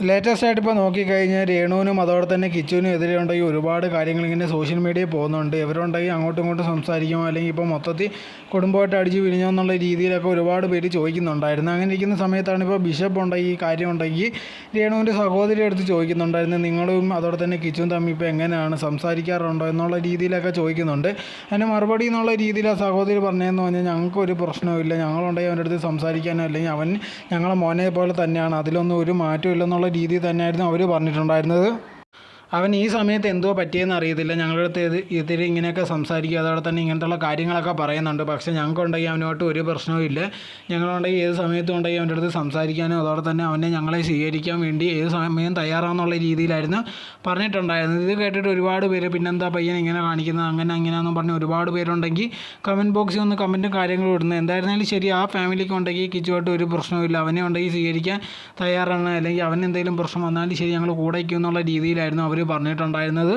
Latest ആയിട്ട് ഇപ്പോൾ നോക്കിക്കഴിഞ്ഞാൽ രേണുവിനും അതോടെ തന്നെ കിച്ചുവിനും എതിരെ ഉണ്ടെങ്കിൽ ഒരുപാട് കാര്യങ്ങൾ ഇങ്ങനെ സോഷ്യൽ മീഡിയയിൽ പോകുന്നുണ്ട്. ഇവരുണ്ടെങ്കിൽ അങ്ങോട്ടും ഇങ്ങോട്ടും സംസാരിക്കുമോ അല്ലെങ്കിൽ ഇപ്പോൾ മൊത്തത്തിൽ കുടുംബമായിട്ട് അടിച്ച് പിരിഞ്ഞോ എന്നുള്ള രീതിയിലൊക്കെ ഒരുപാട് പേര് ചോദിക്കുന്നുണ്ടായിരുന്നു. അങ്ങനെ ഇരിക്കുന്ന സമയത്താണ് ഇപ്പോൾ ബിഷപ്പ് ഉണ്ടെങ്കിൽ ഈ കാര്യം ഉണ്ടെങ്കിൽ രേണുവിൻ്റെ സഹോദരി അടുത്ത് ചോദിക്കുന്നുണ്ടായിരുന്നു, നിങ്ങളും അതോടെ തന്നെ കിച്ചുവും തമ്മിൽ ഇപ്പോൾ എങ്ങനെയാണ് സംസാരിക്കാറുണ്ടോ എന്നുള്ള രീതിയിലൊക്കെ ചോദിക്കുന്നുണ്ട്. അതിന് മറുപടി എന്നുള്ള രീതിയിൽ ആ സഹോദരി പറഞ്ഞതെന്ന് പറഞ്ഞാൽ ഞങ്ങൾക്കൊരു പ്രശ്നവുമില്ല, ഞങ്ങളുണ്ടെങ്കിൽ അവൻ്റെ അടുത്ത് സംസാരിക്കാനോ അല്ലെങ്കിൽ അവൻ ഞങ്ങളെ മോനെ പോലെ തന്നെയാണ്, അതിലൊന്നും ഒരു മാറ്റവും ഇല്ലെന്നുള്ള രീതിയിൽ തന്നെയായിരുന്നു അവർ പറഞ്ഞിട്ടുണ്ടായിരുന്നത്. അവൻ ഈ സമയത്ത് എന്തോ പറ്റിയെന്ന് അറിയത്തില്ല, ഞങ്ങളുടെ അടുത്ത് ഇതിൽ ഇങ്ങനെയൊക്കെ സംസാരിക്കുക അതോടെ തന്നെ ഇങ്ങനത്തുള്ള കാര്യങ്ങളൊക്കെ പറയുന്നുണ്ട്. പക്ഷേ ഞങ്ങൾക്കുണ്ടെങ്കിൽ അവനുമായിട്ട് ഒരു പ്രശ്നവും ഇല്ല, ഞങ്ങളുണ്ടെങ്കിൽ ഏത് സമയത്തും ഉണ്ടെങ്കിൽ അവൻ്റെ അടുത്ത് സംസാരിക്കാനും അതോടെ തന്നെ അവനെ ഞങ്ങളെ സ്വീകരിക്കാൻ വേണ്ടി ഏത് സമയം തയ്യാറാണെന്നുള്ള രീതിയിലായിരുന്നു പറഞ്ഞിട്ടുണ്ടായിരുന്നത്. ഇത് കേട്ടിട്ട് ഒരുപാട് പേര് പിന്നെന്താ പയ്യൻ ഇങ്ങനെ കാണിക്കുന്നത് അങ്ങനെയാണെന്നും പറഞ്ഞ് ഒരുപാട് പേരുണ്ടെങ്കിൽ കമൻറ്റ് ബോക്സിൽ ഒന്ന് കമൻറ്റും കാര്യങ്ങളും ഇടുന്നത്. എന്തായിരുന്നാലും ശരി, ആ ഫാമിലിക്ക് ഉണ്ടെങ്കിൽ കിച്ചുമായിട്ട് ഒരു പ്രശ്നവുമില്ല, അവനെ ഉണ്ടെങ്കിൽ സ്വീകരിക്കാൻ തയ്യാറാണ്, അല്ലെങ്കിൽ അവൻ എന്തെങ്കിലും പ്രശ്നം വന്നാലും ശരി ഞങ്ങൾ കൂടെ നിൽക്കും എന്നുള്ള രീതിയിലായിരുന്നു അവർ പറഞ്ഞിട്ടുണ്ടായിരുന്നത്.